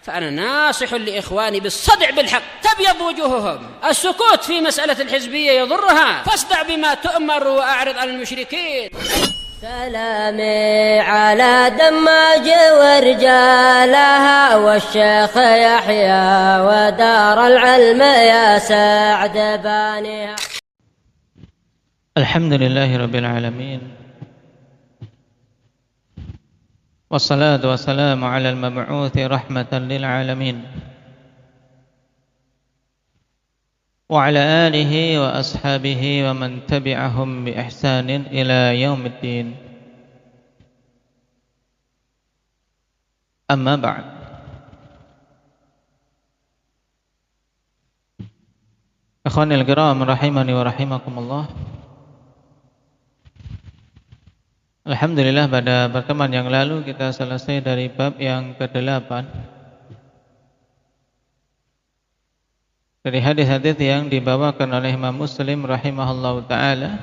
فأنا ناصح لإخواني بالصدع بالحق تبيض وجوههم. السكوت في مسألة الحزبية يضرها، فاصدع بما تؤمر وأعرض عن المشركين. سلامي على دماج ورجالها والشيخ يحيى ودار العلم يا سعد بانيها. الحمد لله رب العالمين، والصلاة والسلام على المبعوث رحمة للعالمين وعلى آله وأصحابه ومن تبعهم بإحسان إلى يوم الدين. أما بعد، إخواني الكرام rahimani wa rahimakumullah. Alhamdulillah, pada pertemuan yang lalu kita selesai dari bab yang ke-8 dari hadis-hadis yang dibawakan oleh Imam Muslim rahimahullahu ta'ala.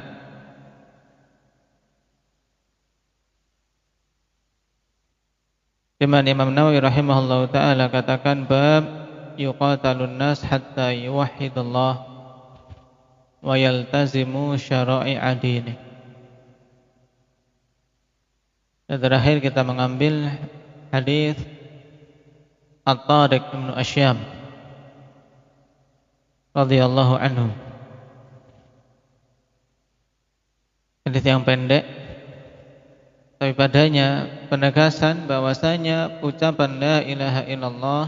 Di mana Imam Nawawi rahimahullahu ta'ala katakan bab yuqatalun nas hatta yuwahhidullah wa yaltazimu syara'i'a dinih. Dan terakhir kita mengambil hadis At-Tariq bin Asyam radhiyallahu anhu. Hadis yang pendek, tapi padanya penegasan bahwasanya ucapan la ilaha illallah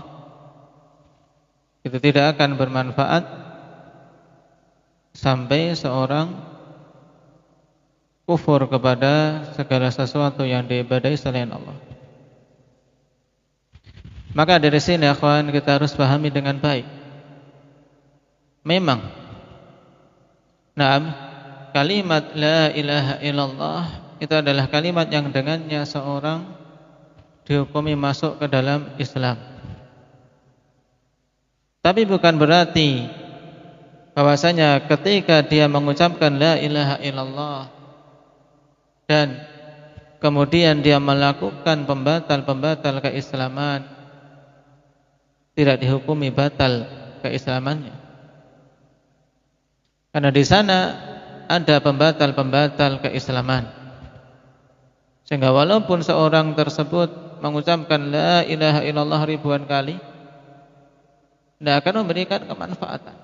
itu tidak akan bermanfaat sampai seorang kufur kepada segala sesuatu yang diibadahi selain Allah. Maka dari sini akhwan, kita harus pahami dengan baik. Memang kalimat la ilaha illallah itu adalah kalimat yang dengannya seorang dihukumi masuk ke dalam Islam. Tapi bukan berarti bahwasanya ketika dia mengucapkan la ilaha illallah dan kemudian dia melakukan pembatal-pembatal keislaman, tidak dihukumi batal keislamannya. Karena di sana ada pembatal-pembatal keislaman. Sehingga walaupun seorang tersebut mengucapkan la ilaha illallah ribuan kali, tidak akan memberikan kemanfaatan.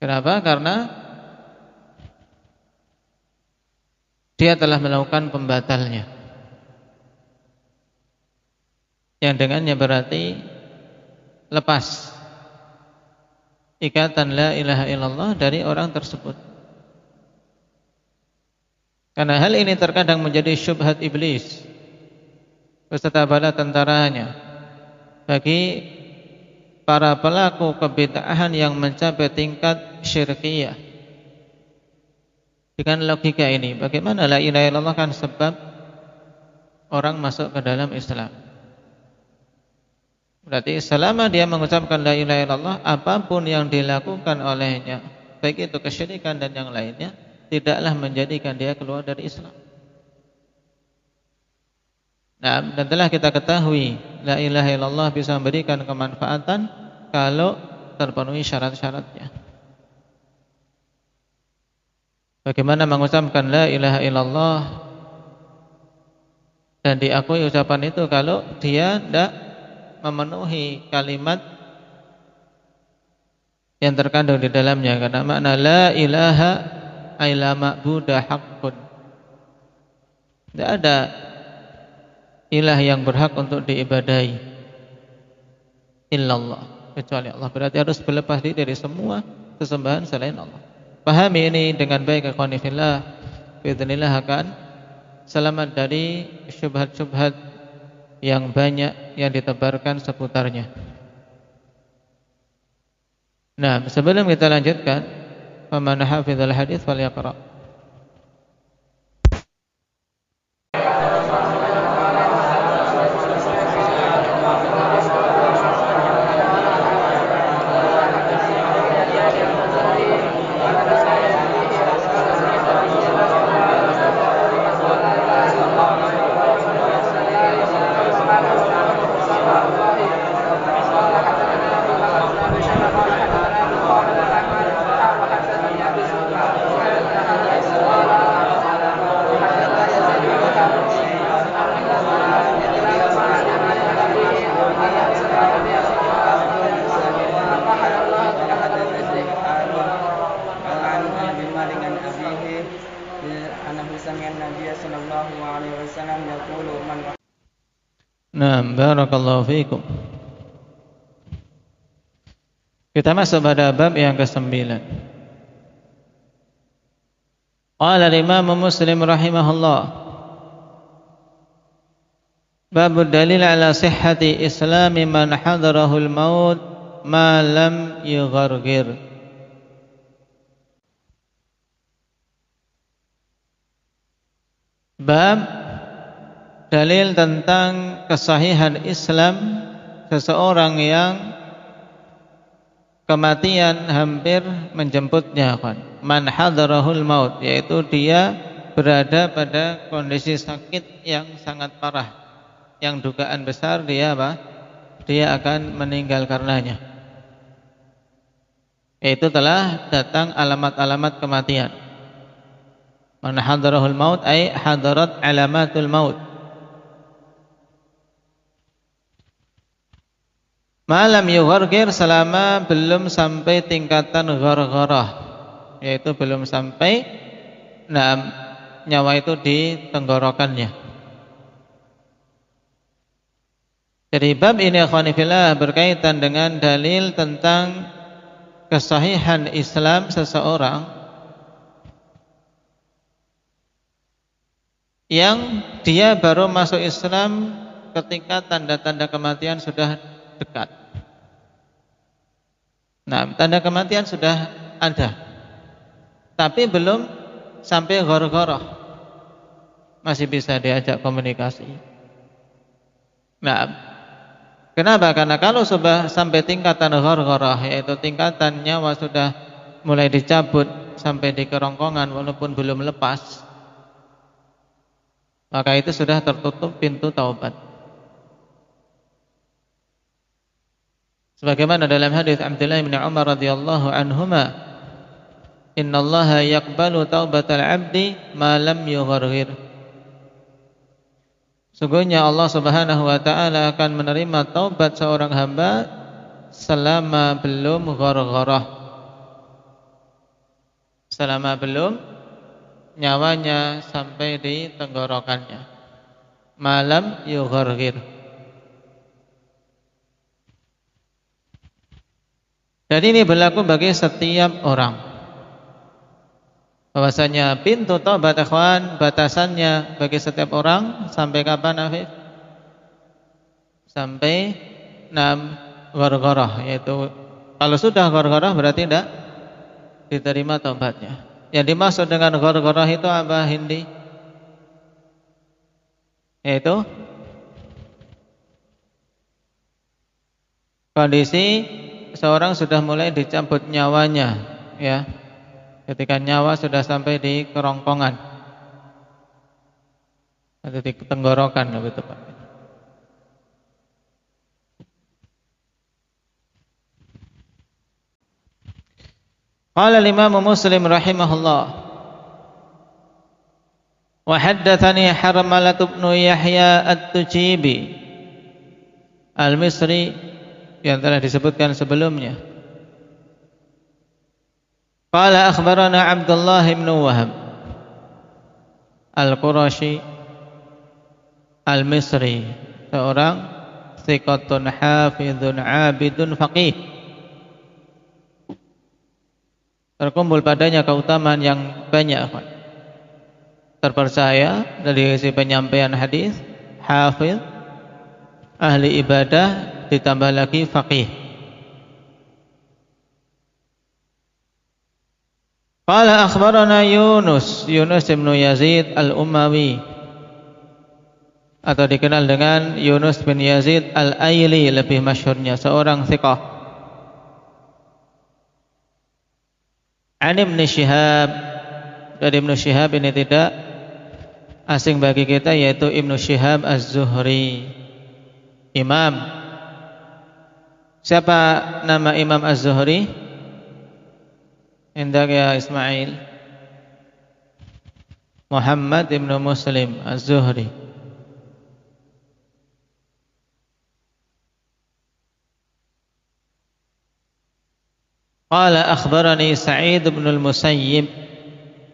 Kenapa? Karena dia telah melakukan pembatalnya, yang dengannya berarti lepas ikatan la ilaha illallah dari orang tersebut. Karena hal ini terkadang menjadi syubhat iblis beserta bala tentaranya bagi para pelaku kebid'ahan yang mencapai tingkat syirkiyah. Dengan logika ini, bagaimana la ilaha illallah kan sebab orang masuk ke dalam Islam? Berarti selama dia mengucapkan la ilaha illallah, apapun yang dilakukan olehnya, baik itu kesyirikan dan yang lainnya, tidaklah menjadikan dia keluar dari Islam. Nah, dan telah kita ketahui la ilaha illallah bisa memberikan kemanfaatan kalau terpenuhi syarat-syaratnya. Bagaimana mengucapkan la ilaha illallah dan diakui ucapan itu kalau dia tidak memenuhi kalimat yang terkandung di dalamnya. Karena makna la ilaha ay la ma'buda haqqun, tidak ada ilah yang berhak untuk diibadahi illallah, kecuali Allah. Berarti harus berlepas diri dari semua sesembahan selain Allah. Pahami ini dengan baik, ikhwani fillah, biidznillah akan selamat dari syubhat-syubhat yang banyak yang ditebarkan seputarnya. Nah, sebelum kita lanjutkan, faman hafizal hadits falyaqra. Barakallahu fiikum. Kita masuk pada bab yang ke-9. Qala al-Imam Muslim rahimahullah, bab dalil ala sihhati islami man hadarahul maut ma lam yughargir. Bab dalil tentang kesahihan Islam seseorang yang kematian hampir menjemputnya, man hadarahul maut, yaitu dia berada pada kondisi sakit yang sangat parah, yang dugaan besar dia akan meninggal karenanya, yaitu telah datang alamat-alamat kematian. Man hadarahul maut ay hadarat alamatul maut. Malam yughargir, selama belum sampai tingkatan ghargharah, yaitu belum sampai nyawa itu di tenggorokannya. Jadi bab ini akhwani fillah berkaitan dengan dalil tentang kesahihan Islam seseorang yang dia baru masuk Islam ketika tanda-tanda kematian sudah dekat. Nah, tanda kematian sudah ada, tapi belum sampai ghargharah, masih bisa diajak komunikasi. Nah, kenapa? Karena kalau sudah sampai tingkatan ghargharah, yaitu tingkatan nyawa sudah mulai dicabut sampai di kerongkongan walaupun belum lepas, maka itu sudah tertutup pintu taubat. Sebagaimana dalam hadis Abdullah bin Umar radhiyallahu anhuma, innallaha yaqbalu taubatal 'abdi ma lam yughargir. Sungguhnya Allah Subhanahu wa taala akan menerima taubat seorang hamba selama belum ghargharah, selama belum nyawanya sampai di tenggorokannya, malam yughargir. Dan ini berlaku bagi setiap orang, bahwasanya pintu taubat ikhwan batasannya bagi setiap orang sampai kapan, Afif? Sampai 6 ghargharah, yaitu kalau sudah ghargharah berarti tidak diterima taubatnya. Yang dimaksud dengan ghargharah itu apa, Hindi? Yaitu kondisi seorang sudah mulai dicabut nyawanya, ya, ketika nyawa sudah sampai di kerongkongan atau di tenggorokan, lebih tepat. Qala al-Imam Muslim rahimahullah, wa haddatsani Harmalah bin Yahya at-Tujibi al-Misri, yang telah disebutkan sebelumnya. Qala akhbarana Abdullah bin Wahab al-Qurashi al-Misri, seorang thiqatun hafizun abidun faqih. Terkumpul padanya keutamaan yang banyak, terpercaya dari sisi penyampaian hadis, hafiz, ahli ibadah, ditambah lagi faqih. Qala akhbarana Yunus bin Yazid al-Umawi, atau dikenal dengan Yunus bin Yazid al-Aili lebih masyhurnya, seorang thiqah. An Ibn Shihab, dari Ibn Shihab ini tidak asing bagi kita, yaitu Ibn Shihab az-Zuhri, imam. Siapa nama Imam az-Zuhri? Indak ya Ismail. Muhammad ibn Muslim az-Zuhri. Qala akhbarani Sa'id bin al-Musayyib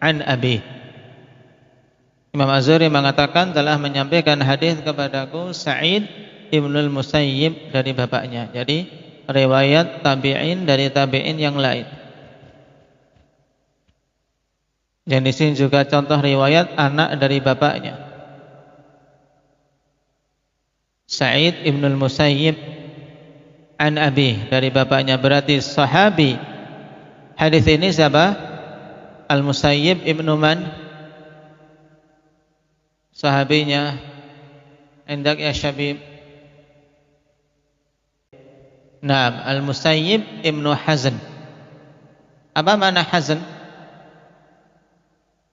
an abi. Imam Az-Zuhri mengatakan telah menyampaikan hadis kepadaku Sa'id Ibnul Musayyib dari bapaknya. Jadi riwayat tabi'in dari tabi'in yang lain. Dan di sini juga contoh riwayat anak dari bapaknya. Sa'id Ibnul Musayyib an abi, dari bapaknya, berarti sahabi hadis ini siapa? Al-Musayyib Ibnu man? Sahabinya indak ya syabib. Naam, Al-Musayyib Ibnu Hazn. Apa makna Hazn?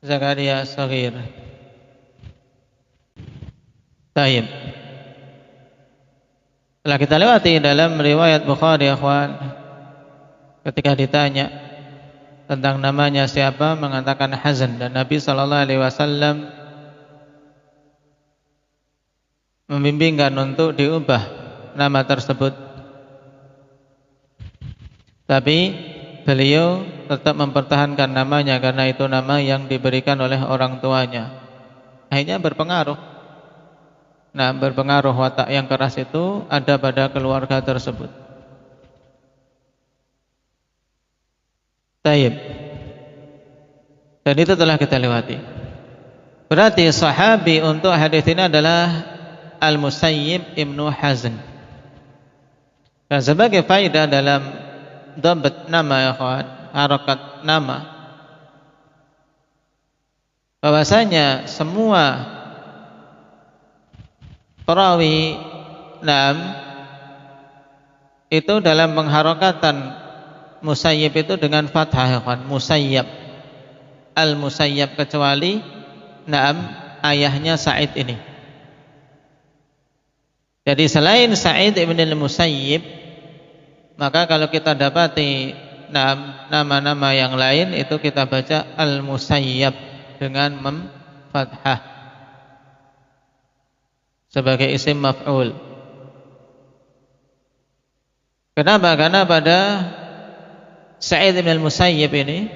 Zakaria Saghir. Taib. Setelah kita lewati dalam riwayat Bukhari, akhwan, ketika ditanya tentang namanya siapa, mengatakan Hazn, dan Nabi SAW membimbingkan untuk diubah nama tersebut. Tapi beliau tetap mempertahankan namanya karena itu nama yang diberikan oleh orang tuanya. Akhirnya berpengaruh. Nah, berpengaruh watak yang keras itu ada pada keluarga tersebut. Taib. Dan itu telah kita lewati. Berarti sahabi untuk hadis ini adalah Al-Musayyib Ibnu Hazn. Dan sebagai faedah dalam dhabt nama, ya kawan, harakat nama, bahwasanya semua perawi itu dalam pengharokatan Musayyib itu dengan fathah, ya kawan, Musayyab, Al-Musayyab, kecuali ayahnya Sa'id ini. Jadi selain Sa'id ibn al-Musayyib, maka kalau kita dapati nama-nama yang lain itu kita baca Al-Musayyab dengan fathah sebagai isim maf'ul. Kenapa? Karena pada Sa'id ibn al-Musayyib ini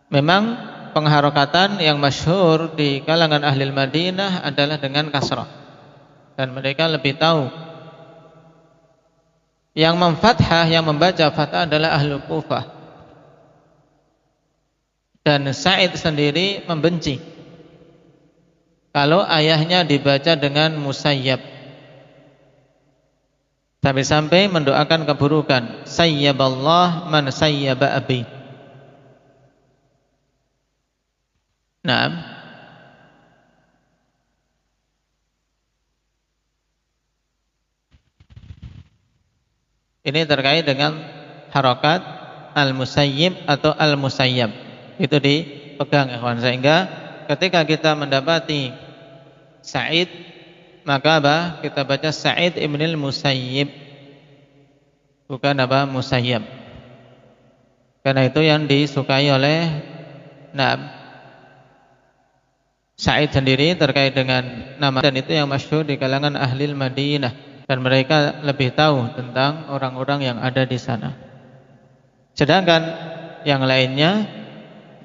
memang pengharokatan yang masyhur di kalangan ahli Madinah adalah dengan kasrah, dan mereka lebih tahu. Yang memfathah, yang membaca fathah adalah ahli Kufah, dan Sa'id sendiri membenci kalau ayahnya dibaca dengan Musayyab, sampai-sampai mendoakan keburukan. Sayyaballah man sayyaba abi. Naam. Ini terkait dengan harokat Al-Musayyib atau Al-Musayyab. Itu dipegang, ikhwan, sehingga ketika kita mendapati Sa'id, maka kita baca Sa'id ibn al-Musayyib, bukan Musayyab. Karena itu yang disukai oleh Sa'id sendiri terkait dengan nama, dan itu yang masyhur di kalangan ahli Madinah, dan mereka lebih tahu tentang orang-orang yang ada di sana. Sedangkan yang lainnya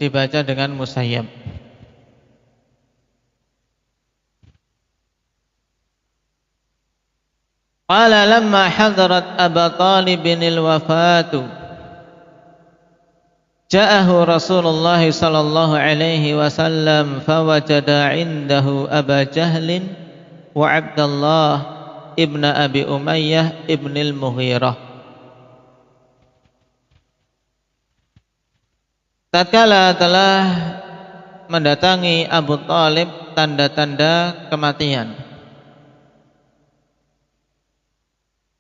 dibaca dengan Musayyab. Qala lamma hadarat Aba Talibin al-wafatu ja'ahu Rasulullah sallallahu alaihi wasallam fawajada 'indahu Aba Jahlin wa Abdullah ibn Abi Umayyah ibn al-Mughirah. Tatkala telah mendatangi Abu Talib tanda-tanda kematian.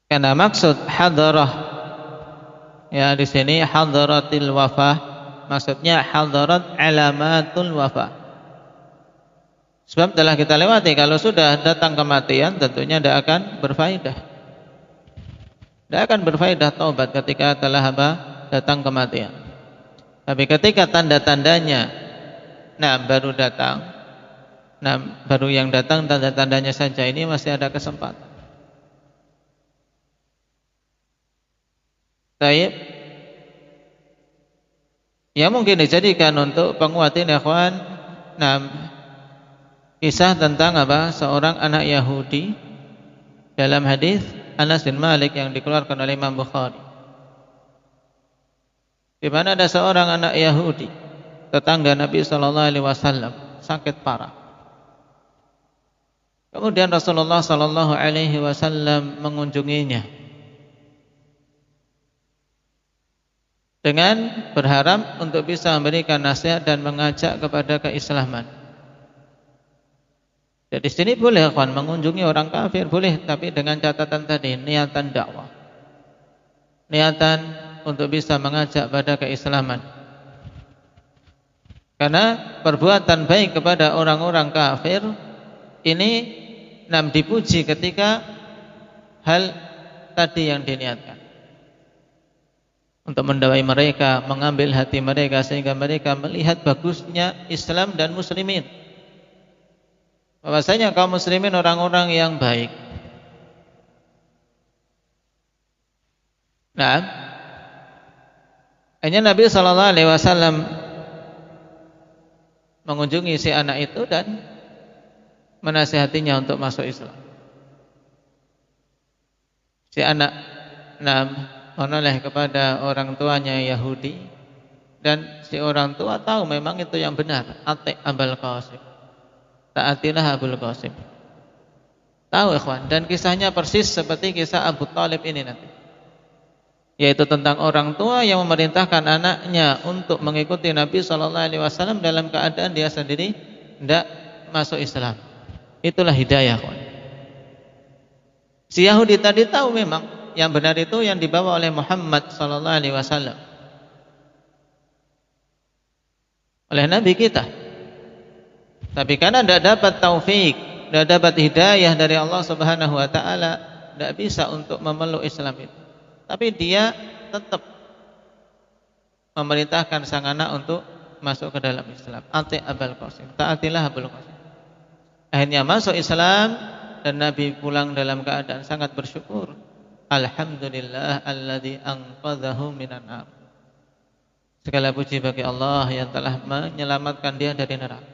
Karena maksud hadarah, ya di sini hadaratil wafah, maksudnya hadarat alamatul wafah. Sebab telah kita lewati, kalau sudah datang kematian tentunya tidak akan berfaedah. Tidak akan berfaedah taubat ketika telah datang kematian. Tapi ketika tanda-tandanya baru datang, baru yang datang tanda-tandanya saja, ini masih ada kesempatan. Baik. Ya mungkin dijadikan untuk penguat ini, ikhwan. kisah tentang apa? Seorang anak Yahudi dalam hadis Anas bin Malik yang dikeluarkan oleh Imam Bukhari. Di mana ada seorang anak Yahudi, tetangga Nabi sallallahu alaihi wasallam, sakit parah. Kemudian Rasulullah sallallahu alaihi wasallam mengunjunginya dengan berharap untuk bisa memberikan nasihat dan mengajak kepada keislaman. Jadi di sini boleh kan mengunjungi orang kafir, boleh, tapi dengan catatan tadi, niatan dakwah, niatan untuk bisa mengajak pada keislaman. Karena perbuatan baik kepada orang-orang kafir ini dipuji ketika hal tadi yang diniatkan, untuk mendakwai mereka, mengambil hati mereka sehingga mereka melihat bagusnya Islam dan muslimin. Bahwasanya kaum muslimin orang-orang yang baik. Nah, hanya Nabi sallallahu alaihi wasallam mengunjungi si anak itu dan menasihatinya untuk masuk Islam. Si anak menoleh kepada orang tuanya Yahudi, dan si orang tua tahu memang itu yang benar. Ati Abul Qasim, taatilah Abul Qasim. Tahu ikhwan, dan kisahnya persis seperti kisah Abu Thalib ini nanti, yaitu tentang orang tua yang memerintahkan anaknya untuk mengikuti Nabi SAW dalam keadaan dia sendiri tidak masuk Islam. Itulah hidayah, ikhwan. Si Yahudi tadi tahu memang yang benar itu yang dibawa oleh Muhammad SAW, oleh Nabi kita. Tapi karena tidak dapat taufik, tidak dapat hidayah dari Allah Subhanahu Wa Taala, tidak bisa untuk memeluk Islam itu. Tapi dia tetap memerintahkan sang anak untuk masuk ke dalam Islam. Ati Abul Qasim, taatilah Abul Qasim. Akhirnya masuk Islam, dan Nabi pulang dalam keadaan sangat bersyukur. Alhamdulillah alladzi anqadhahu minan nar. Segala puji bagi Allah yang telah menyelamatkan dia dari neraka,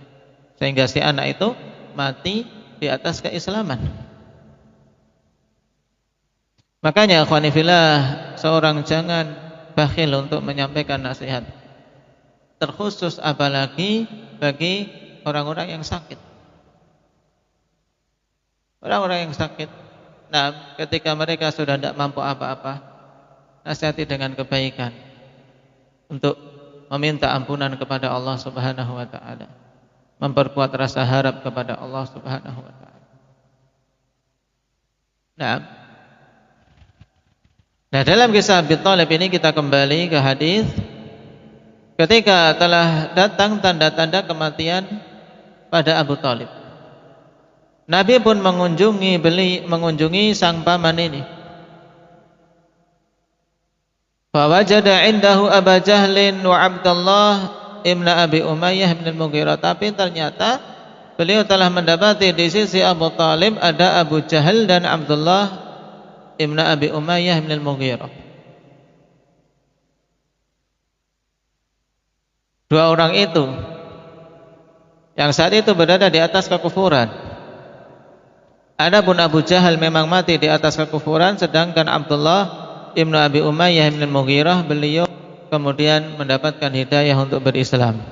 sehingga si anak itu mati di atas keislaman. Makanya ikhwani fillah, seorang jangan bakhil untuk menyampaikan nasihat, terkhusus apalagi bagi orang-orang yang sakit. Orang-orang yang sakit, ketika mereka sudah tidak mampu apa-apa, nasihati dengan kebaikan untuk meminta ampunan kepada Allah Subhanahu Wa Taala, memperkuat rasa harap kepada Allah Subhanahu Wa Taala. Nah, dalam kisah Abi Thalib ini kita kembali ke hadis ketika telah datang tanda-tanda kematian pada Abu Thalib. Nabi pun mengunjungi sang paman ini. Fa wajada indahu Abu Jahlin wa Abdullah ibn Abi Umayyah bin al-Mughirah. Tapi ternyata beliau telah mendapati di sisi Abu Thalib ada Abu Jahal dan Abdullah ibn Abi Umayyah bin al-Mughirah. Dua orang itu yang saat itu berada di atas kekufuran. Adapun Abu Jahal memang mati di atas kekufuran, sedangkan Abdullah ibnu Abi Umayyah bin Mughirah, beliau kemudian mendapatkan hidayah untuk berislam,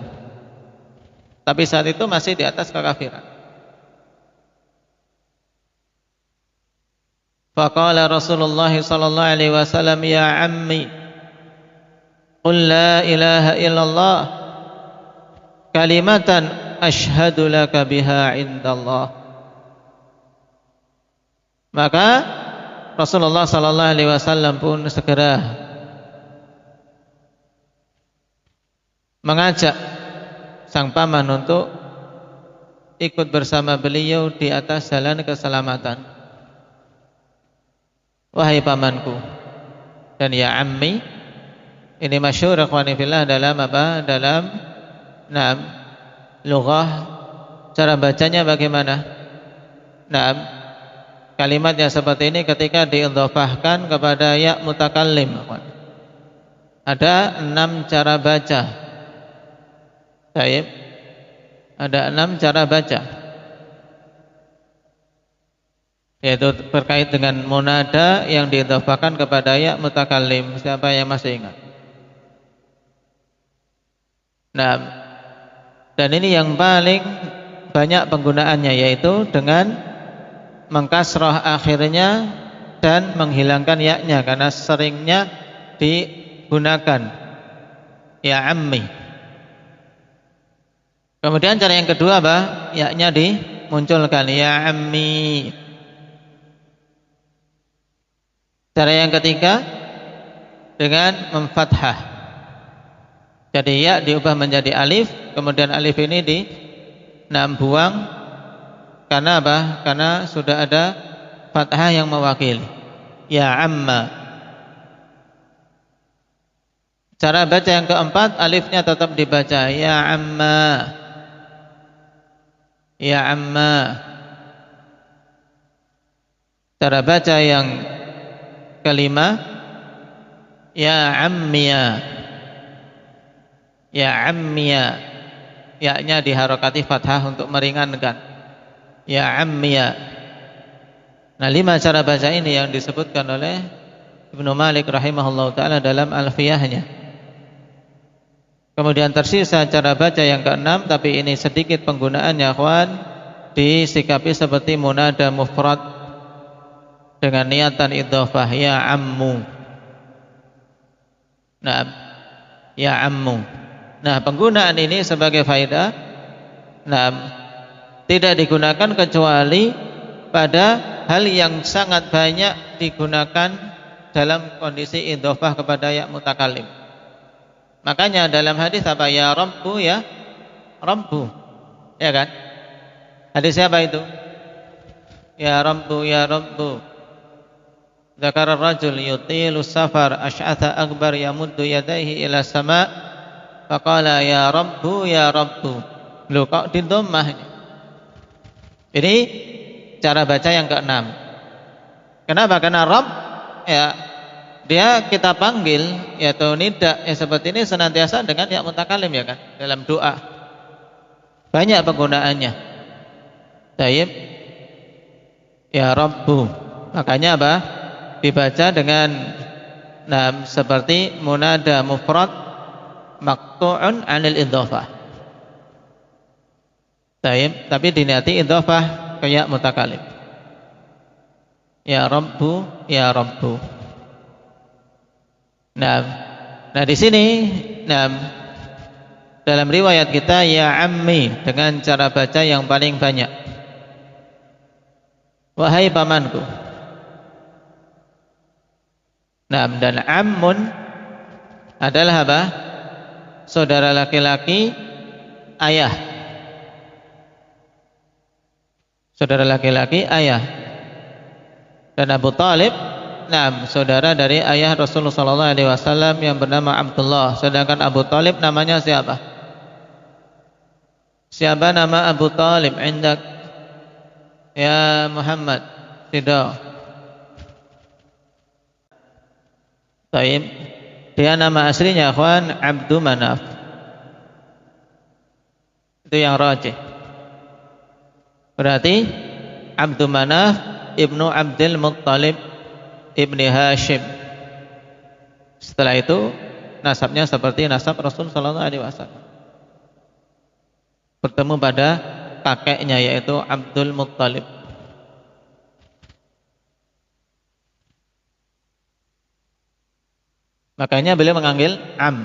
tapi saat itu masih di atas kekafiran. Faqala Rasulullah sallallahu alaihi wasallam, ya ammi, qul la ilaha illallah kalimatan ashhadu laka biha indallah. Maka Rasulullah sallallahu alaihi wasallam pun segera mengajak sang paman untuk ikut bersama beliau di atas jalan keselamatan. Wahai pamanku dan ya ammi, ini masyhur ikhwani fillah dalam apa? Dalam lughah, cara bacanya bagaimana? Kalimatnya seperti ini ketika diidhafahkan kepada ya mutakallim. Ada 6 cara baca. Baik. Ada 6 cara baca. yaitu terkait dengan munada yang diidhafahkan kepada ya mutakallim. Siapa yang masih ingat? Nah, dan ini yang paling banyak penggunaannya, yaitu dengan mengkasrah akhirnya dan menghilangkan ya-nya, karena seringnya digunakan ya ammi. Kemudian cara yang kedua apa? Ya-nya dimunculkan ya ammi. Cara yang ketiga dengan memfathah. Jadi ya diubah menjadi alif, kemudian alif ini buang karena apa? Karena sudah ada fathah yang mewakili. Ya amma. Cara baca yang keempat, alifnya tetap dibaca ya amma. Ya amma. Cara baca yang kelima ya ammiya. Ya ammiya. Ya-nya diharokati fathah untuk meringankan. Ya ammiya. Nah, 5 cara baca ini yang disebutkan oleh Ibnu Malik rahimahullah ta'ala dalam Alfiyahnya. Kemudian tersisa cara baca yang keenam, tapi ini sedikit penggunaannya akhwan, disikapi seperti munada mufrad dengan niatan idhofah ya ammu. Nah, ya ammu. Nah, penggunaan ini sebagai faedah, tidak digunakan kecuali pada hal yang sangat banyak digunakan dalam kondisi idhofah kepada ya mutakallim. Makanya dalam hadis apa? Ya Rabbu, ya Rabbu, ya kan? Hadis siapa itu? Ya Rabbu, ya Rabbu. Dzakara ar-rajul yutilu safar asy'atha akbar yamuddu yadayhi ila sama' faqala ya Rabbu, ya Rabbu. Loh, kok di dhammah ini? Ini cara baca yang keenam. Kenapa? Karena Rabb ya dia kita panggil yaitu nida seperti ini senantiasa dengan ya mutakallim, ya kan, dalam doa. Banyak penggunaannya. Tayyib ya Rabbu. Makanya apa? Dibaca dengan seperti munada mufrad maqtu'un 'anil idhofah. Tayyib, tapi diniati idhofah ke ya mutakallim. Ya Rabbu, ya Rabbu. Nah di sini dalam riwayat kita ya ammi dengan cara baca yang paling banyak. Wahai pamanku. Dan ammun adalah apa? Saudara laki-laki ayah. Saudara laki-laki ayah. Dan Abu Talib saudara dari ayah Rasulullah SAW yang bernama Abdullah. Sedangkan Abu Talib namanya siapa? Siapa nama Abu Talib? Indak ya Muhammad Ridha. Taib. Dia nama aslinya akhwan Abdu Manaf. Itu yang rajih. Berarti Abdu Manaf ibnu Abdul Muttalib ibni Hashim. Setelah itu nasabnya seperti nasab Rasul sallallahu alaihi wasallam. Bertemu pada kakeknya yaitu Abdul Muttalib. Makanya beliau mengambil am.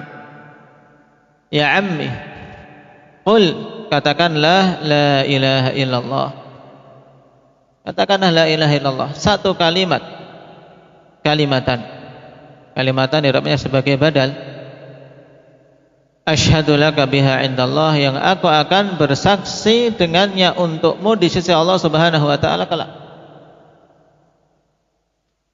Ya ammi. Qul, katakanlah la ilaha illallah. Katakanlah la ilaha illallah. Satu kalimat. Kalimatan. Kalimatan irabnya sebagai badal. Asyhadu laka biha indallah, yang aku akan bersaksi dengannya untukmu di sisi Allah Subhanahu wa taala kelak.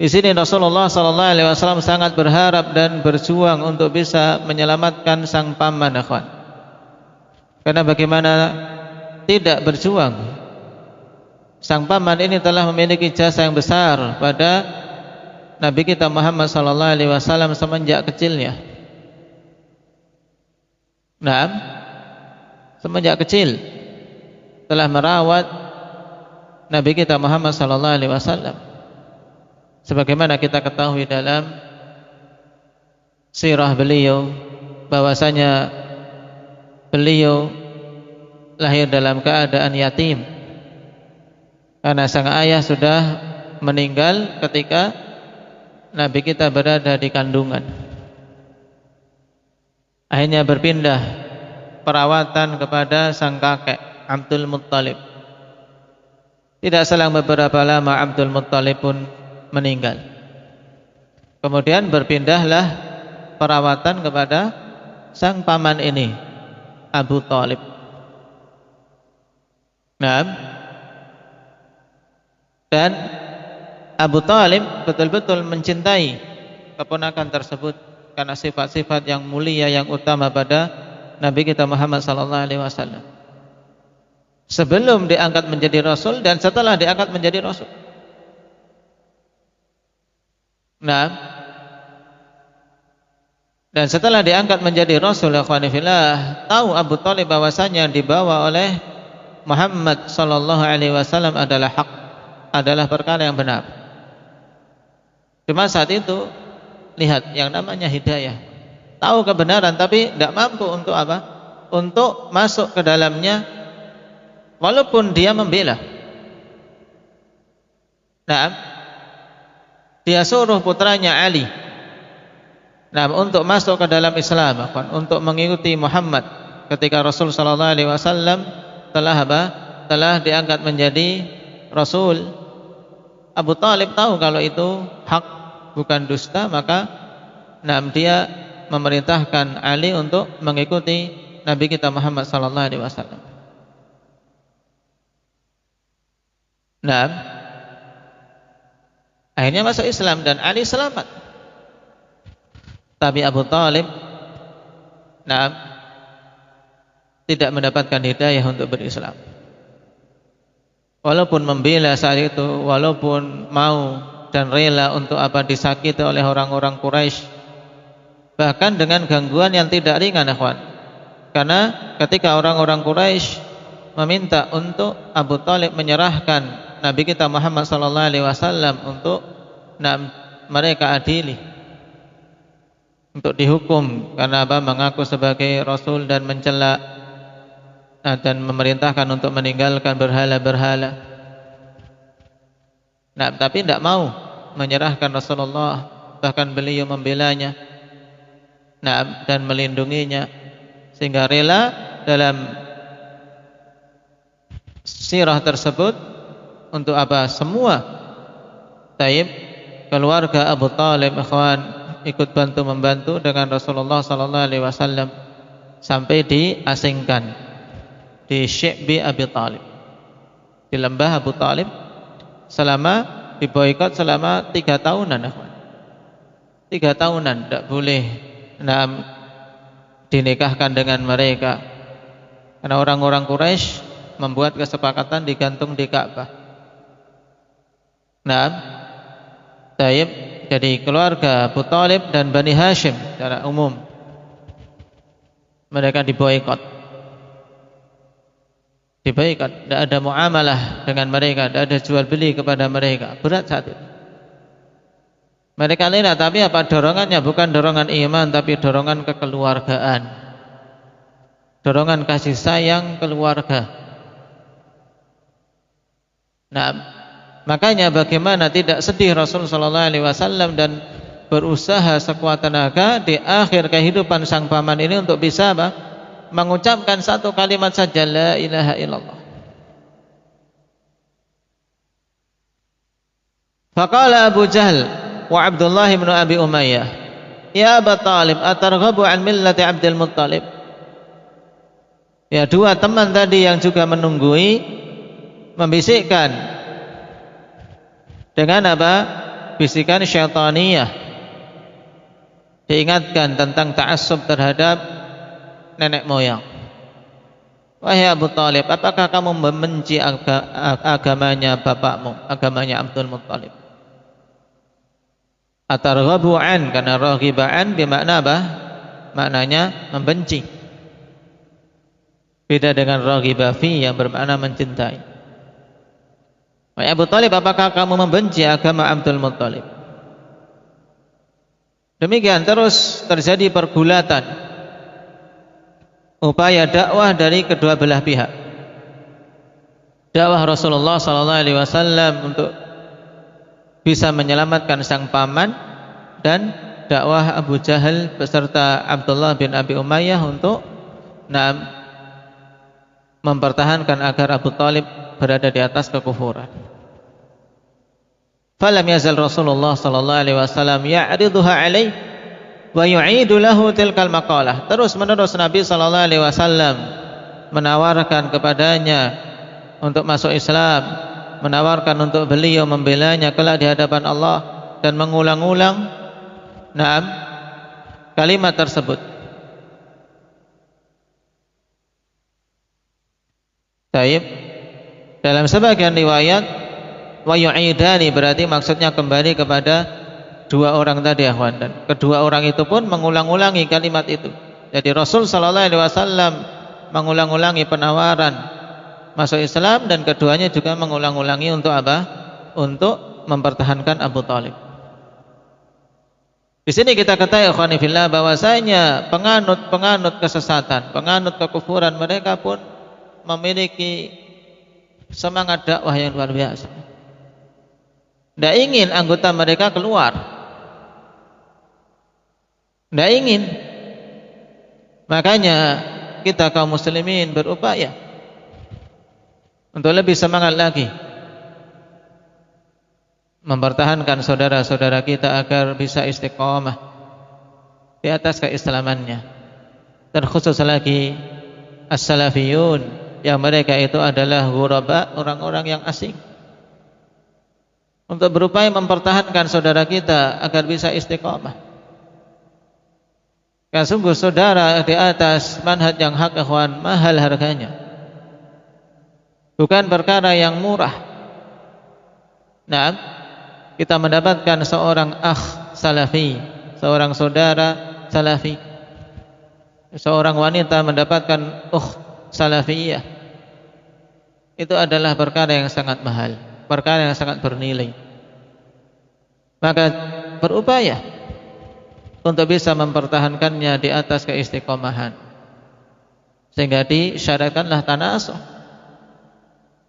Di sini Rasulullah SAW sangat berharap dan berjuang untuk bisa menyelamatkan sang paman, akhwan. Karena bagaimana tidak berjuang? Sang paman ini telah memiliki jasa yang besar pada Nabi kita Muhammad SAW semenjak kecilnya. Semenjak kecil telah merawat Nabi kita Muhammad sallallahu alaihi wasallam. Sebagaimana kita ketahui dalam sirah beliau bahwasanya beliau lahir dalam keadaan yatim karena sang ayah sudah meninggal ketika Nabi kita berada di kandungan. Akhirnya berpindah perawatan kepada sang kakek Abdul Muttalib. Tidak selang beberapa lama Abdul Muttalib pun meninggal. Kemudian berpindahlah perawatan kepada sang paman ini, Abu Thalib. Nah, dan Abu Thalib betul-betul mencintai keponakan tersebut karena sifat-sifat yang mulia yang utama pada Nabi kita Muhammad sallallahu alaihi wasallam. Sebelum diangkat menjadi rasul dan setelah diangkat menjadi rasul. Nah, dan setelah diangkat menjadi rasul, ikhwani fillah, tahu Abu Thalib bahwasanya yang dibawa oleh Muhammad sallallahu alaihi wasallam adalah hak, adalah perkara yang benar. Cuma saat itu lihat yang namanya hidayah. Tahu kebenaran tapi tidak mampu untuk apa? Untuk masuk ke dalamnya walaupun dia membela. Nah, dia suruh putranya Ali untuk masuk ke dalam Islam, untuk mengikuti Muhammad ketika Rasul sallallahu alaihi wasallam telah diangkat menjadi rasul. Abu Thalib tahu kalau itu hak, bukan dusta, maka dia memerintahkan Ali untuk mengikuti Nabi kita Muhammad sallallahu alaihi wasallam. Nah, akhirnya masuk Islam dan Ali selamat. Tapi Abu Thalib tidak mendapatkan hidayah untuk berislam. Walaupun membela saat itu, walaupun mau dan rela untuk disakiti oleh orang-orang Quraisy, bahkan dengan gangguan yang tidak ringan, ikhwan. Karena ketika orang-orang Quraisy meminta untuk Abu Thalib menyerahkan Nabi kita Muhammad sallallahu alaihi wasallam untuk mereka adili, untuk dihukum karena mengaku sebagai rasul dan mencela dan memerintahkan untuk meninggalkan berhala-berhala. Tapi tidak mau menyerahkan Rasulullah, bahkan beliau membelanya dan melindunginya, sehingga rela dalam sirah tersebut untuk semua keluarga Abu Thalib, ikhwan, ikut membantu dengan Rasulullah sallallahu alaihi wasallam sampai diasingkan di Syi'bi Abi Thalib, di lembah Abu Thalib, diboikot selama 3 tahunan, 3 tahunan tidak boleh dinikahkan dengan mereka karena orang-orang Quraisy membuat kesepakatan digantung di Ka'bah. Jadi keluarga Abu Thalib dan Bani Hashim secara umum mereka diboikot. Tidak ada muamalah dengan mereka, tidak ada jual beli kepada mereka. Berat saat itu. Mereka rela, tapi dorongannya bukan dorongan iman, tapi dorongan kekeluargaan, dorongan kasih sayang keluarga. Makanya bagaimana tidak sedih Rasul sallallahu alaihi wasallam dan berusaha sekuat tenaga di akhir kehidupan sang paman ini untuk bisa mengucapkan satu kalimat saja, la ilaha illallah. Faqala Abu Jahl wa Abdullah bin Abi Umayyah, ya Abu Thalib, atarghabu an millati Abdul Muttalib? Ya, dua teman tadi yang juga menunggui membisikkan dengan bisikan syaitaniyah, diingatkan tentang ta'assub terhadap nenek moyang. Wahai Abu Thalib, apakah kamu membenci agamanya bapakmu, agamanya Abdul Muttalib? Atarghabu an, karena raghibaan bermakna maknanya membenci. Beda dengan raghiba fi yang bermakna mencintai. Wahai Abu Thalib, apakah kamu membenci agama Abdul Muttalib? Demikian terus terjadi pergulatan upaya dakwah dari kedua belah pihak. Dakwah Rasulullah SAW untuk bisa menyelamatkan sang paman, dan dakwah Abu Jahal beserta Abdullah bin Abi Umayyah untuk mempertahankan agar Abu Thalib berada di atas kekufuran. Falam yazal Rasulullah sallallahu alaihi wasallam ya'riduha alaihi wa yu'idu lahu tilkal maqalah. Terus menerus Nabi sallallahu alaihi wasallam menawarkan kepadanya untuk masuk Islam, menawarkan untuk beliau membelanya kelak di hadapan Allah, dan mengulang-ulang kalimat tersebut. Taib. Dalam sebagian riwayat wa yu'idani berarti maksudnya kembali kepada dua orang tadi, akhwan, dan kedua orang itu pun mengulang-ulangi kalimat itu. Jadi Rasul sallallahu alaihi wasallam mengulang-ulangi penawaran masuk Islam, dan keduanya juga mengulang-ulangi untuk apa? Untuk mempertahankan Abu Thalib. Di sini kita ketahui, akhwani fillah, bahwasanya penganut kesesatan, penganut kekufuran, mereka pun memiliki semangat dakwah yang luar biasa. Tidak ingin anggota mereka keluar, tidak ingin. Makanya kita kaum muslimin berupaya untuk lebih semangat lagi mempertahankan saudara-saudara kita agar bisa istiqamah di atas keislamannya. Dan khusus lagi as-salafiyun, yang mereka itu adalah ghuraba, orang-orang yang asing, untuk berupaya mempertahankan saudara kita agar bisa istiqamah. Karena sungguh saudara di atas manhaj yang hak, ikhwan, mahal harganya, bukan perkara yang murah. Nah, kita mendapatkan seorang akh salafi, seorang saudara salafi, seorang wanita mendapatkan salafiyah, itu adalah perkara yang sangat mahal, perkara yang sangat bernilai. Maka berupaya untuk bisa mempertahankannya di atas keistiqomahan, sehingga disyaratkanlah tanasuh,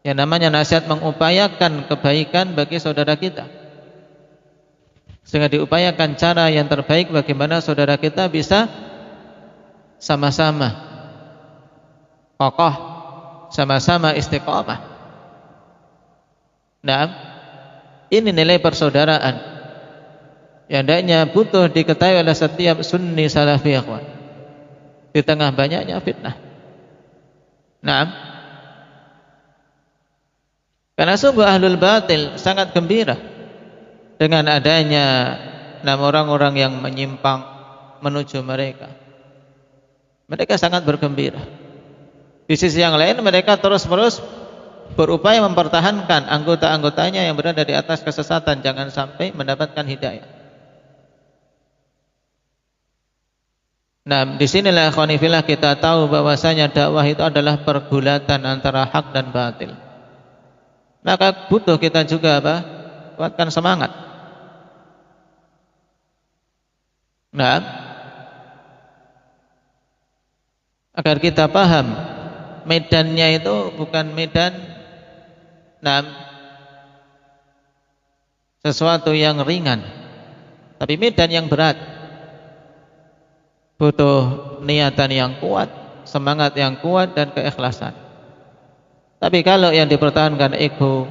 yang namanya nasihat, mengupayakan kebaikan bagi saudara kita, sehingga diupayakan cara yang terbaik bagaimana saudara kita bisa sama-sama kokoh, sama-sama istiqamah. Nah, ini nilai persaudaraan yang hendaknya butuh diketahui oleh setiap sunni salafi, ikhwan, di tengah banyaknya fitnah. Nah, karena sungguh ahlul batil sangat gembira dengan adanya orang-orang yang menyimpang menuju mereka. Mereka sangat bergembira. Di sisi yang lain, mereka terus-menerus berupaya mempertahankan anggota-anggotanya yang berada di atas kesesatan jangan sampai mendapatkan hidayah. Nah, disinilah khonifillah kita tahu bahwasanya dakwah itu adalah pergulatan antara hak dan batil. Maka butuh kita juga kuatkan semangat. Nah, agar kita paham medannya itu bukan medan sesuatu yang ringan, tapi medan yang berat. Butuh niatan yang kuat, semangat yang kuat, dan keikhlasan. Tapi kalau yang dipertahankan ego,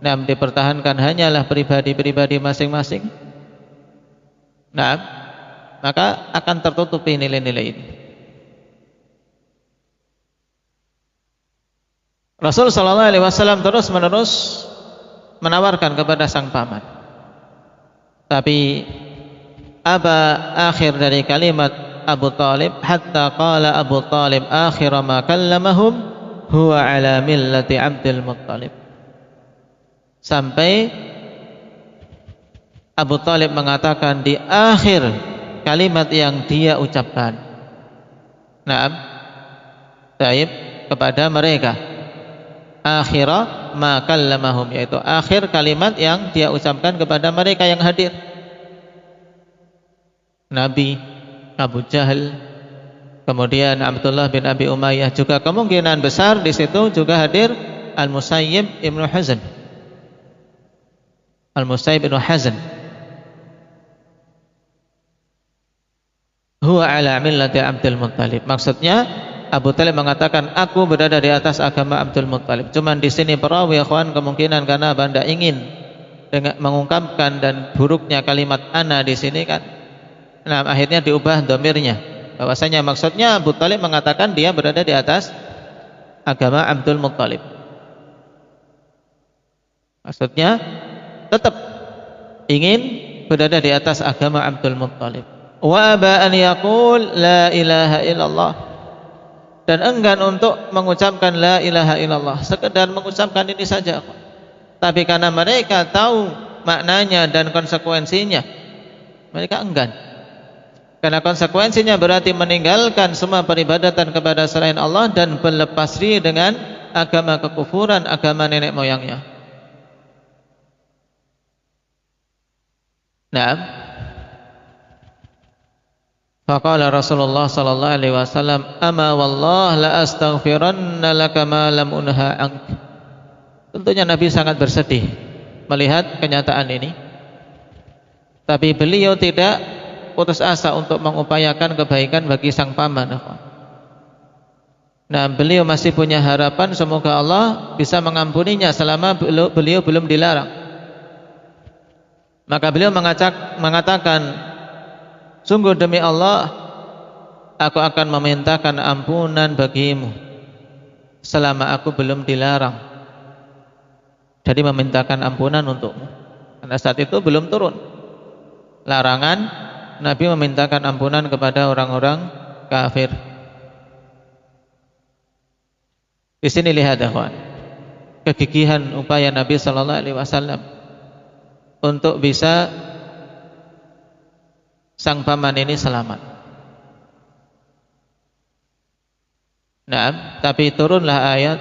dipertahankan hanyalah pribadi-pribadi masing-masing, maka akan tertutupi nilai-nilai ini. Rasul sallallahu alaihi wasallam terus-menerus menawarkan kepada sang paman. Tapi akhir dari kalimat Abu Thalib, hatta qala Abu Thalib akhir ma kallamahum huwa ala millati Abdul Muttalib. Sampai Abu Thalib mengatakan di akhir kalimat yang dia ucapkan, kepada mereka, akhira ma kallamahum, yaitu akhir kalimat yang dia ucapkan kepada mereka yang hadir. Nabi, Abu Jahal, kemudian Abdullah bin Abi Umayyah, juga kemungkinan besar di situ juga hadir Al-Musayyib Ibnu Hazn. Al-Musayyib Ibnu Hazn huwa ala millati Abdul Muttalib. Maksudnya Abu Talib mengatakan aku berada di atas agama Abdul Muttalib. Cuman di sini perawi ikhwan kemungkinan karena Anda ingin dengan mengungkapkan dan buruknya kalimat ana di sini kan. Nah, akhirnya diubah dhamirnya. Bahwasanya maksudnya Abu Talib mengatakan dia berada di atas agama Abdul Muttalib. Maksudnya tetap ingin berada di atas agama Abdul Muttalib. Wa aba an yaqul la ilaha illallah, dan enggan untuk mengucapkan la ilaha illallah, sekedar mengucapkan ini saja. Tapi karena mereka tahu maknanya dan konsekuensinya, mereka enggan. Karena konsekuensinya berarti meninggalkan semua peribadatan kepada selain Allah dan berlepas diri dengan agama kekufuran, agama nenek moyangnya. Nah, faqala Rasulullah sallallahu alaihi wasallam, "Ama wallah la astaghfiranna laka ma lam unha ank." Tentunya Nabi sangat bersedih melihat kenyataan ini. Tapi beliau tidak putus asa untuk mengupayakan kebaikan bagi sang paman. Nah, beliau masih punya harapan semoga Allah bisa mengampuninya selama beliau belum dilarang. Maka beliau mengatakan, sungguh demi Allah, aku akan memintakan ampunan bagimu selama aku belum dilarang. Jadi memintakan ampunan untukmu. Karena saat itu belum turun larangan, Nabi memintakan ampunan kepada orang-orang kafir. Di sini lihat ikhwan, kegigihan upaya Nabi sallallahu alaihi wasallam untuk bisa sang paman ini selamat. Nah, tapi turunlah ayat,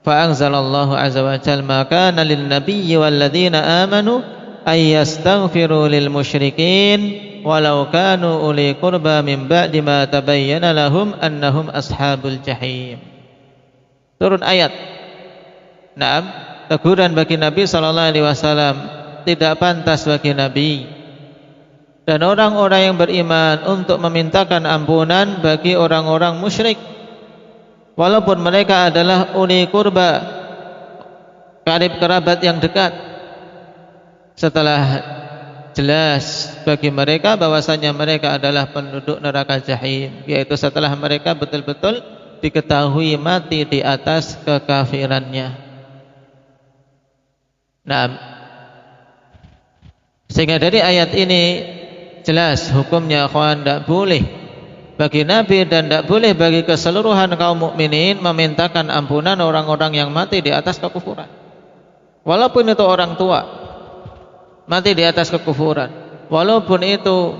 fa anzalallahu azza wa jalla, ma kana lin nabiyyi wal ladzina amanu ay yastaghfiru lil musyrikin walau kanu uli qurba min ba'di ma tabayyana lahum annahum ashabul jahim. Turun ayat. Nah, teguran bagi Nabi sallallahu alaihi wasallam, tidak pantas bagi Nabi dan orang-orang yang beriman untuk memintakan ampunan bagi orang-orang musyrik walaupun mereka adalah uli qurba, karib kerabat yang dekat, setelah jelas bagi mereka bahwasanya mereka adalah penduduk neraka jahim, yaitu setelah mereka betul-betul diketahui mati di atas kekafirannya. Nah, sehingga dari ayat ini jelas hukumnya ikhwan, tidak boleh bagi Nabi dan tidak boleh bagi keseluruhan kaum mukminin memintakan ampunan orang-orang yang mati di atas kekufuran. Walaupun itu orang tua mati di atas kekufuran, walaupun itu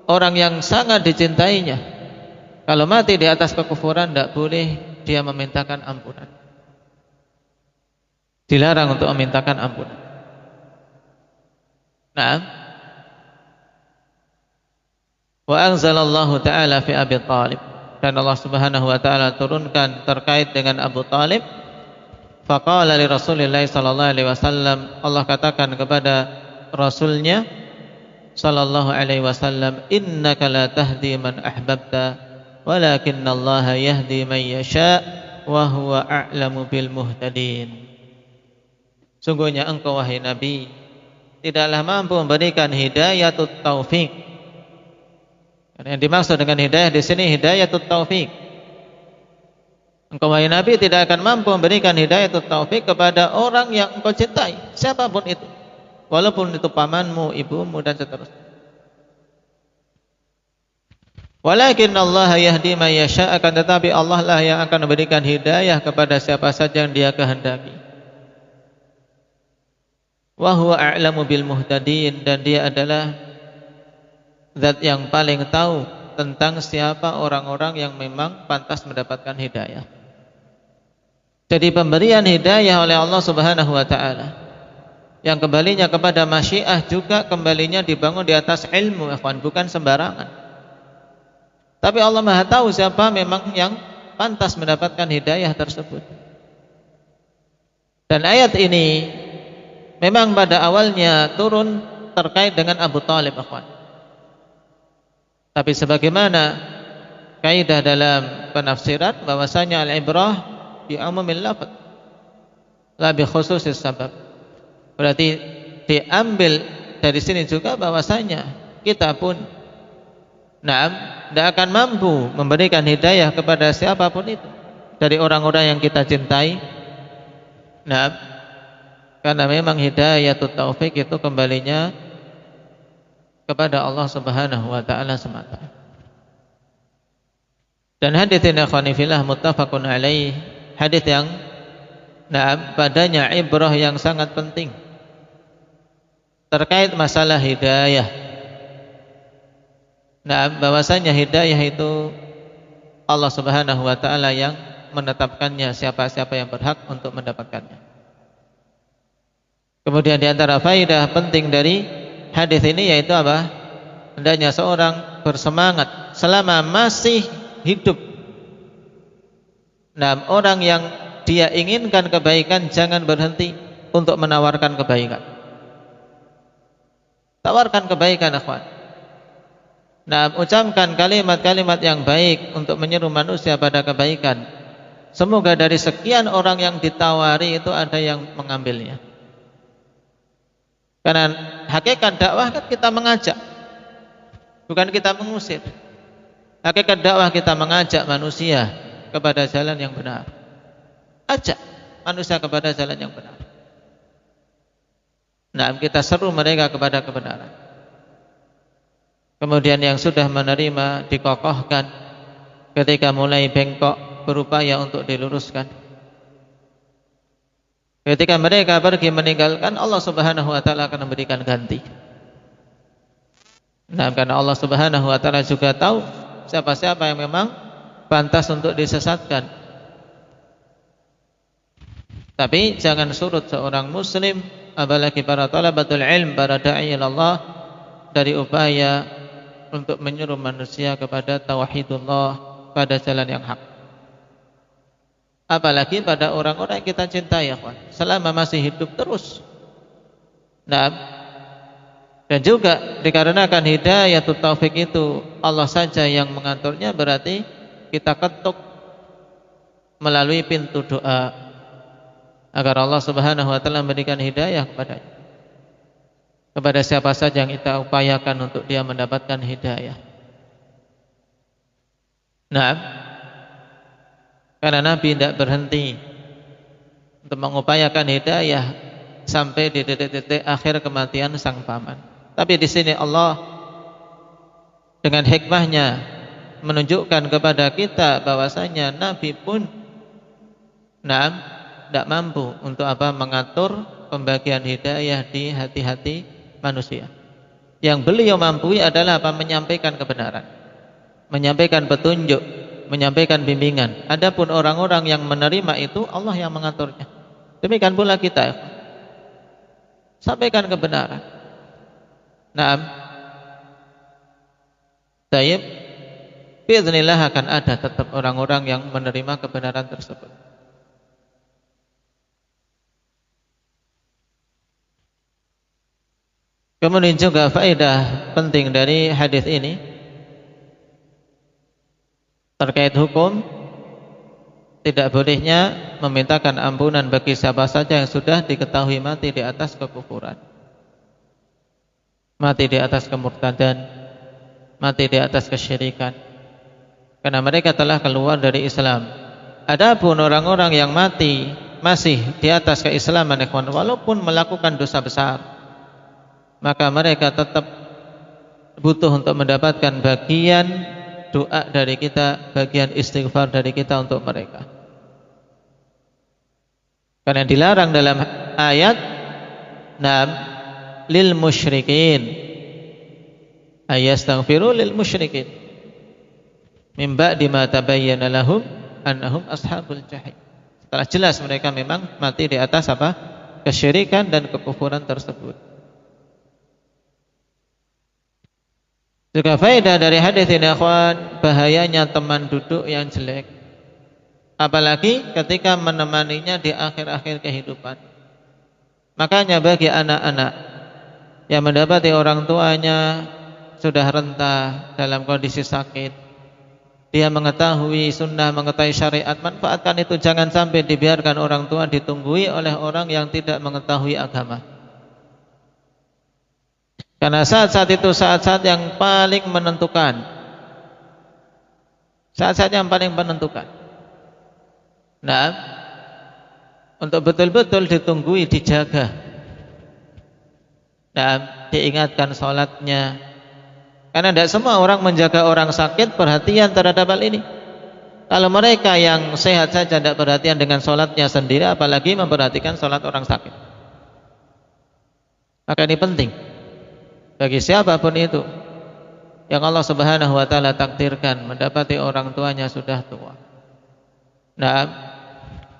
orang yang sangat dicintainya, kalau mati di atas kekufuran tidak boleh dia memintakan ampunan. Dilarang untuk memintakan ampunan. Nah, wa anzalallahu ta'ala fi Abi Talib, dan Allah Subhanahu wa taala turunkan terkait dengan Abu Talib. Faqala li Rasulillah sallallahu alaihi wasallam, Allah katakan kepada Rasulnya sallallahu alaihi wasallam, innaka la tahdi man ahbabta walakinallaha yahdi man yasha wa huwa a'lamu bil muhtadin. Sungguhnya engkau wahai Nabi tidaklah mampu memberikan hidayatut taufik. Yang dimaksud dengan hidayah di sini hidayatut taufik. Engkau wahai Nabi tidak akan mampu memberikan hidayatut taufik kepada orang yang engkau cintai, siapapun itu, walaupun itu pamanmu, ibumu dan seterusnya. Walakin Allah yahdi man yasha, akan tetapi Allah lah yang akan memberikan hidayah kepada siapa saja yang Dia kehendaki. Wa huwa a'lamu bil muhtadin, dan Dia adalah zat yang paling tahu tentang siapa orang-orang yang memang pantas mendapatkan hidayah. Jadi pemberian hidayah oleh Allah Subhanahu wa taala yang kembalinya kepada masyiah juga kembalinya dibangun di atas ilmu, ikhwan, bukan sembarangan. Tapi Allah Maha tahu siapa memang yang pantas mendapatkan hidayah tersebut. Dan ayat ini memang pada awalnya turun terkait dengan Abu Thalib, ikhwan. Tapi sebagaimana kaidah dalam penafsiran bahwasanya al-ibrah bi umumil lafz la bi khususis sabab. Berarti diambil dari sini juga bahwasanya kita pun tidak akan mampu memberikan hidayah kepada siapapun itu dari orang-orang yang kita cintai. Karena memang hidayatut taufik itu kembalinya kepada Allah Subhanahu wa taala semata. Dan hadits ini akhwani fillah muttafaqun alaih, hadits yang padanya ibrah yang sangat penting terkait masalah hidayah. Bahwasanya hidayah itu Allah Subhanahu wa taala yang menetapkannya, siapa-siapa yang berhak untuk mendapatkannya. Kemudian di antara faedah penting dari hadis ini yaitu apa? Hendaknya seorang bersemangat selama masih hidup. Orang yang dia inginkan kebaikan jangan berhenti untuk menawarkan kebaikan. Tawarkan kebaikan, akhwan. Ucapkan kalimat-kalimat yang baik untuk menyeru manusia pada kebaikan. Semoga dari sekian orang yang ditawari itu ada yang mengambilnya. Karena hakikat dakwah kan kita mengajak, bukan kita mengusir. Hakikat dakwah kita mengajak manusia kepada jalan yang benar. Ajak manusia kepada jalan yang benar. Kita seru mereka kepada kebenaran. Kemudian yang sudah menerima dikokohkan, ketika mulai bengkok berupaya untuk diluruskan. Ketika mereka pergi meninggalkan, Allah Subhanahu wa taala akan memberikan ganti. Karena Allah Subhanahu wa taala juga tahu siapa-siapa yang memang pantas untuk disesatkan. Tapi jangan surut seorang muslim, apalagi para talabatul ilm, para da'i ilallah, dari upaya untuk menyuruh manusia kepada tauhidullah, pada jalan yang hak. Apalagi pada orang-orang yang kita cintai, ya kawan, selama masih hidup terus. Dan juga dikarenakan hidayatut taufik itu Allah saja yang mengaturnya, berarti kita ketuk melalui pintu doa agar Allah Subhanahu wa taala memberikan hidayah kepadanya, kepada siapa saja yang kita upayakan untuk dia mendapatkan hidayah. Karena Nabi tidak berhenti untuk mengupayakan hidayah sampai di detik-detik akhir kematian sang paman. Tapi di sini Allah dengan hikmahnya menunjukkan kepada kita bahwasanya Nabi pun tidak mampu untuk mengatur pembagian hidayah di hati-hati manusia. Yang beliau mampu adalah menyampaikan kebenaran, menyampaikan petunjuk, menyampaikan bimbingan. Adapun orang-orang yang menerima itu Allah yang mengaturnya. Demikian pula kita, sampaikan kebenaran. Tayyib, biiznillah akan ada tetap orang-orang yang menerima kebenaran tersebut. Kemudian juga faedah penting dari hadis ini terkait hukum tidak bolehnya memintakan ampunan bagi siapa saja yang sudah diketahui mati di atas kekufuran, mati di atas kemurtadan, mati di atas kesyirikan, karena mereka telah keluar dari Islam. Adapun orang-orang yang mati masih di atas keislaman, walaupun melakukan dosa besar, maka mereka tetap butuh untuk mendapatkan bagian doa dari kita, bagian istighfar dari kita untuk mereka. Karena dilarang dalam ayat lil musyrikin ayastaghfiru lil musyrikin min ba'di ma tabayyana lahum annahum ashabul jahim. Setelah jelas mereka memang mati di atas apa? Kesyirikan dan kekufuran tersebut. Juga faedah dari hadis ini akhwan, bahayanya teman duduk yang jelek, apalagi ketika menemaninya di akhir-akhir kehidupan. Makanya bagi anak-anak yang mendapati orang tuanya sudah renta dalam kondisi sakit, dia mengetahui sunnah, mengetahui syariat, manfaatkan itu. Jangan sampai dibiarkan orang tua ditunggui oleh orang yang tidak mengetahui agama. Karena saat-saat itu saat-saat yang paling menentukan. Saat-saat yang paling menentukan. Nah, untuk betul-betul ditunggui, dijaga. Nah, diingatkan sholatnya. Karena tidak semua orang menjaga orang sakit perhatian terhadap hal ini. Kalau mereka yang sehat saja tidak perhatian dengan sholatnya sendiri, apalagi memperhatikan sholat orang sakit. Maka ini penting bagi siapapun itu yang Allah Subhanahu wa taala takdirkan mendapati orang tuanya sudah tua. Nah,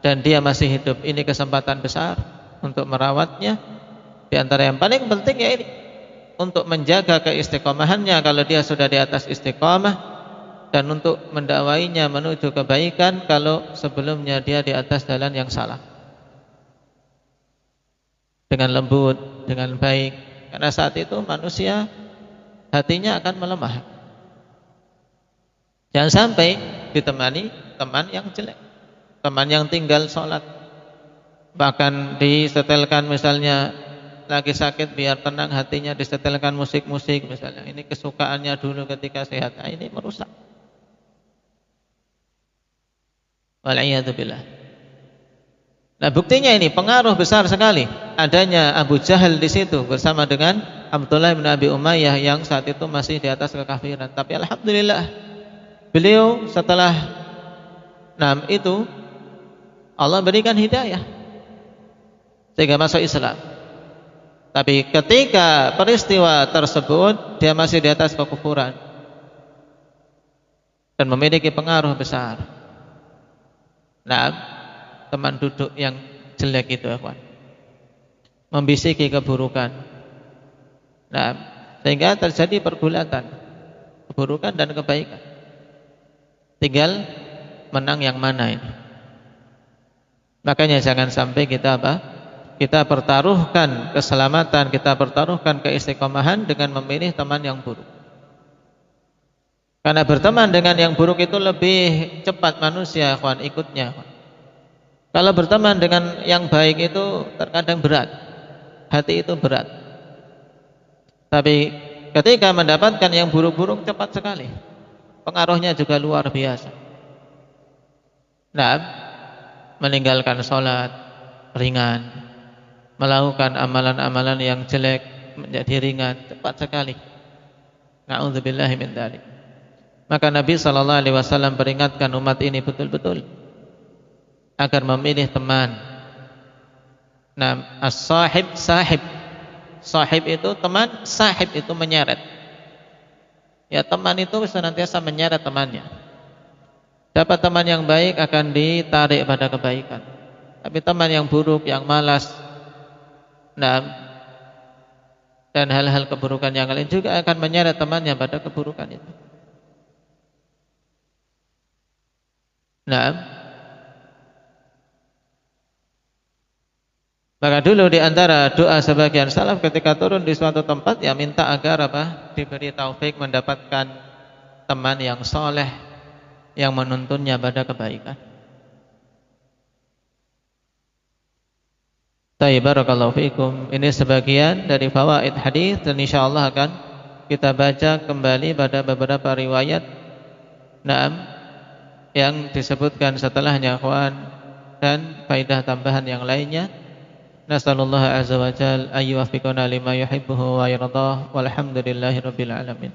dan dia masih hidup, ini kesempatan besar untuk merawatnya. Di antara yang paling penting ya ini, untuk menjaga keistiqomahannya kalau dia sudah di atas istiqomah, dan untuk mendakwainya menuju kebaikan kalau sebelumnya dia di atas jalan yang salah. Dengan lembut, dengan baik. Karena saat itu manusia hatinya akan melemah. Jangan sampai ditemani teman yang jelek, teman yang tinggal sholat, bahkan disetelkan misalnya lagi sakit biar tenang hatinya, disetelkan musik-musik misalnya. Ini kesukaannya dulu ketika sehat. Nah, ini merusak. Wal'iyadzubillah. Nah, buktinya ini pengaruh besar sekali adanya Abu Jahal di situ bersama dengan Abdullah bin Abi Umayyah yang saat itu masih di atas kekafiran. Tapi alhamdulillah beliau setelah itu Allah berikan hidayah sehingga masuk Islam. Tapi ketika peristiwa tersebut dia masih di atas kekufuran dan memiliki pengaruh besar. Nah, teman duduk yang jelek itu, ikhwan, membisiki keburukan. Nah, sehingga terjadi pergulatan keburukan dan kebaikan. Tinggal menang yang mana ini. Makanya jangan sampai kita kita pertaruhkan keselamatan, kita pertaruhkan keistiqomahan dengan memilih teman yang buruk. Karena berteman dengan yang buruk itu lebih cepat manusia, ikhwan, ikutnya. Kalau berteman dengan yang baik itu terkadang berat, hati itu berat. Tapi ketika mendapatkan yang buruk-buruk cepat sekali, pengaruhnya juga luar biasa. Nah, meninggalkan sholat ringan, melakukan amalan-amalan yang jelek menjadi ringan, cepat sekali. Na'udzubillahi min dzalik. Maka Nabi SAW peringatkan umat ini betul-betul agar memilih teman. Nah, as-sahib, sahib. Sahib itu teman, sahib itu menyeret. Ya, teman itu senantiasa menyeret temannya. Dapat teman yang baik akan ditarik pada kebaikan. Tapi teman yang buruk, yang malas, dan hal-hal keburukan yang lain juga akan menyeret temannya pada keburukan itu. Maka dulu di antara doa sebagian salaf ketika turun di suatu tempat, ya minta agar diberi taufik mendapatkan teman yang soleh yang menuntunnya pada kebaikan. Tayyib, barakallahu fikum. Ini sebagian dari fawaid hadis dan insyaallah akan kita baca kembali pada beberapa riwayat yang disebutkan setelahnya, ikhwan, dan faedah tambahan yang lainnya. Nasallallahu azza wa jalla ayyuwaffiqana lima yuhibbuhu wa yardah, walhamdulillahi rabbil alamin.